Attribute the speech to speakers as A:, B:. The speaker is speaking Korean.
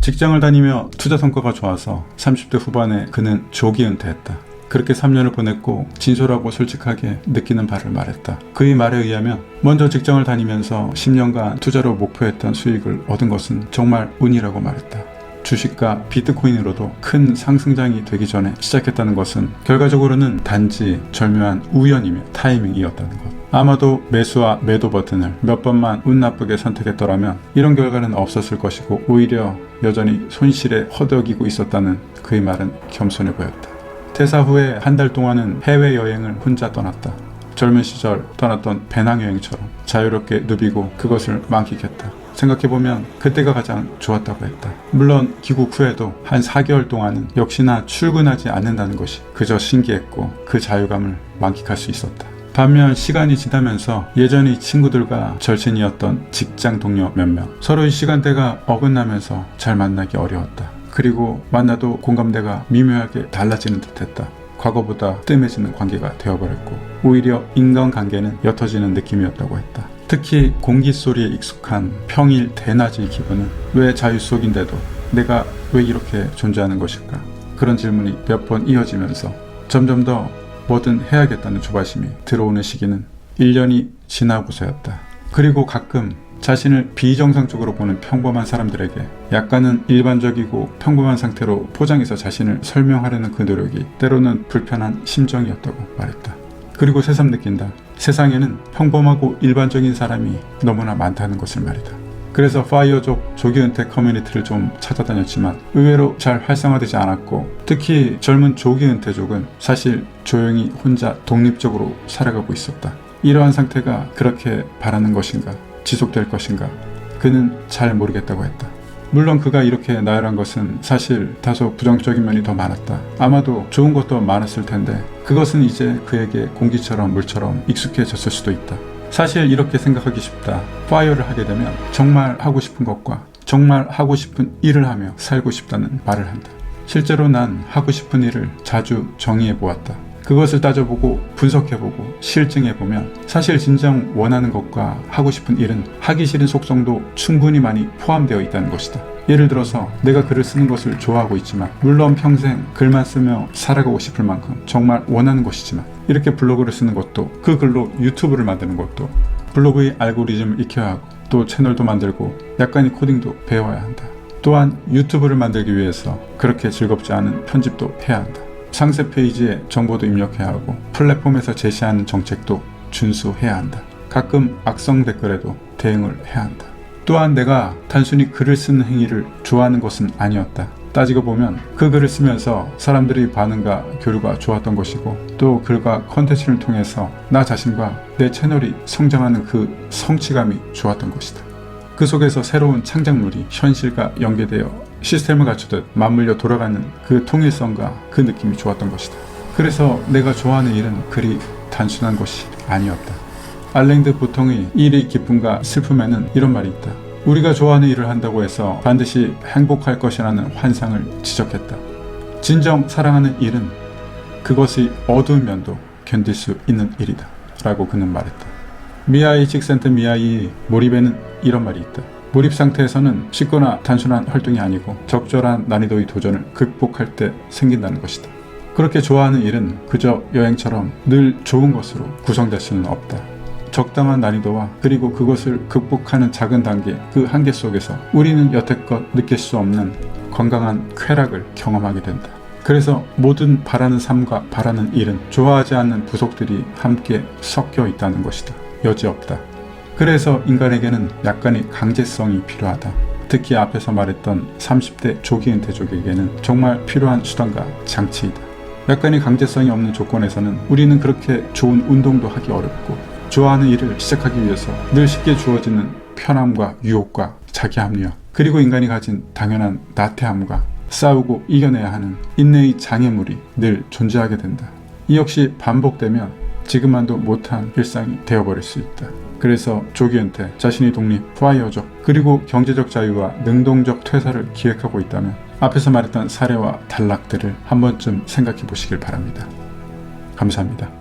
A: 직장을 다니며 투자 성과가 좋아서 30대 후반에 그는 조기 은퇴했다. 그렇게 3년을 보냈고 진솔하고 솔직하게 느끼는 바를 말했다. 그의 말에 의하면 먼저 직장을 다니면서 10년간 투자로 목표했던 수익을 얻은 것은 정말 운이라고 말했다. 주식과 비트코인으로도 큰 상승장이 되기 전에 시작했다는 것은 결과적으로는 단지 절묘한 우연이며 타이밍이었다는 것. 아마도 매수와 매도 버튼을 몇 번만 운 나쁘게 선택했더라면 이런 결과는 없었을 것이고 오히려 여전히 손실에 허덕이고 있었다는 그의 말은 겸손해 보였다. 퇴사 후에 한 달 동안은 해외여행을 혼자 떠났다. 젊은 시절 떠났던 배낭여행처럼 자유롭게 누비고 그것을 만끽했다. 생각해보면 그때가 가장 좋았다고 했다. 물론 귀국 후에도 한 4개월 동안은 역시나 출근하지 않는다는 것이 그저 신기했고 그 자유감을 만끽할 수 있었다. 반면 시간이 지나면서 예전의 친구들과 절친이었던 직장 동료 몇 명, 서로의 시간대가 어긋나면서 잘 만나기 어려웠다. 그리고 만나도 공감대가 미묘하게 달라지는 듯했다. 과거보다 뜸해지는 관계가 되어버렸고 오히려 인간관계는 옅어지는 느낌이었다고 했다. 특히 공기 소리에 익숙한 평일 대낮의 기분은 왜 자유 속인데도 내가 왜 이렇게 존재하는 것일까? 그런 질문이 몇 번 이어지면서 점점 더 뭐든 해야겠다는 조바심이 들어오는 시기는 1년이 지나고서였다. 그리고 가끔 자신을 비정상적으로 보는 평범한 사람들에게 약간은 일반적이고 평범한 상태로 포장해서 자신을 설명하려는 그 노력이 때로는 불편한 심정이었다고 말했다. 그리고 새삼 느낀다. 세상에는 평범하고 일반적인 사람이 너무나 많다는 것을 말이다. 그래서 파이어족 조기 은퇴 커뮤니티를 좀 찾아다녔지만 의외로 잘 활성화되지 않았고 특히 젊은 조기 은퇴족은 사실 조용히 혼자 독립적으로 살아가고 있었다. 이러한 상태가 그렇게 바라는 것인가? 지속될 것인가? 그는 잘 모르겠다고 했다. 물론 그가 이렇게 나열한 것은 사실 다소 부정적인 면이 더 많았다. 아마도 좋은 것도 많았을 텐데 그것은 이제 그에게 공기처럼 물처럼 익숙해졌을 수도 있다. 사실 이렇게 생각하기 쉽다. 파이어를 하게 되면 정말 하고 싶은 것과 정말 하고 싶은 일을 하며 살고 싶다는 말을 한다. 실제로 난 하고 싶은 일을 자주 정의해 보았다. 그것을 따져보고 분석해보고 실증해보면 사실 진정 원하는 것과 하고 싶은 일은 하기 싫은 속성도 충분히 많이 포함되어 있다는 것이다. 예를 들어서 내가 글을 쓰는 것을 좋아하고 있지만 물론 평생 글만 쓰며 살아가고 싶을 만큼 정말 원하는 것이지만 이렇게 블로그를 쓰는 것도 그 글로 유튜브를 만드는 것도 블로그의 알고리즘을 익혀야 하고 또 채널도 만들고 약간의 코딩도 배워야 한다. 또한 유튜브를 만들기 위해서 그렇게 즐겁지 않은 편집도 해야 한다. 상세 페이지에 정보도 입력해야 하고 플랫폼에서 제시하는 정책도 준수해야 한다. 가끔 악성 댓글에도 대응을 해야 한다. 또한 내가 단순히 글을 쓰는 행위를 좋아하는 것은 아니었다. 따지고 보면 그 글을 쓰면서 사람들의 반응과 교류가 좋았던 것이고 또 글과 컨텐츠를 통해서 나 자신과 내 채널이 성장하는 그 성취감이 좋았던 것이다. 그 속에서 새로운 창작물이 현실과 연계되어 시스템을 갖추듯 맞물려 돌아가는 그 통일성과 그 느낌이 좋았던 것이다. 그래서 내가 좋아하는 일은 그리 단순한 것이 아니었다. 알랭드 보통의 일의 기쁨과 슬픔에는 이런 말이 있다. 우리가 좋아하는 일을 한다고 해서 반드시 행복할 것이라는 환상을 지적했다. 진정 사랑하는 일은 그것의 어두운 면도 견딜 수 있는 일이다 라고 그는 말했다. 미야이 직센트 미야이의 몰입에는 이런 말이 있다. 몰입 상태에서는 쉽거나 단순한 활동이 아니고 적절한 난이도의 도전을 극복할 때 생긴다는 것이다. 그렇게 좋아하는 일은 그저 여행처럼 늘 좋은 것으로 구성될 수는 없다. 적당한 난이도와 그리고 그것을 극복하는 작은 단계, 그 한계 속에서 우리는 여태껏 느낄 수 없는 건강한 쾌락을 경험하게 된다. 그래서 모든 바라는 삶과 바라는 일은 좋아하지 않는 부속들이 함께 섞여 있다는 것이다. 여지없다. 그래서 인간에게는 약간의 강제성이 필요하다. 특히 앞에서 말했던 30대 조기 은퇴족에게는 정말 필요한 수단과 장치이다. 약간의 강제성이 없는 조건에서는 우리는 그렇게 좋은 운동도 하기 어렵고 좋아하는 일을 시작하기 위해서 늘 쉽게 주어지는 편함과 유혹과 자기합리화 그리고 인간이 가진 당연한 나태함과 싸우고 이겨내야 하는 인내의 장애물이 늘 존재하게 된다. 이 역시 반복되면 지금만도 못한 일상이 되어버릴 수 있다. 그래서 조기 은퇴, 자신의 독립, 파이어족, 그리고 경제적 자유와 능동적 퇴사를 기획하고 있다면 앞에서 말했던 사례와 단락들을 한 번쯤 생각해 보시길 바랍니다. 감사합니다.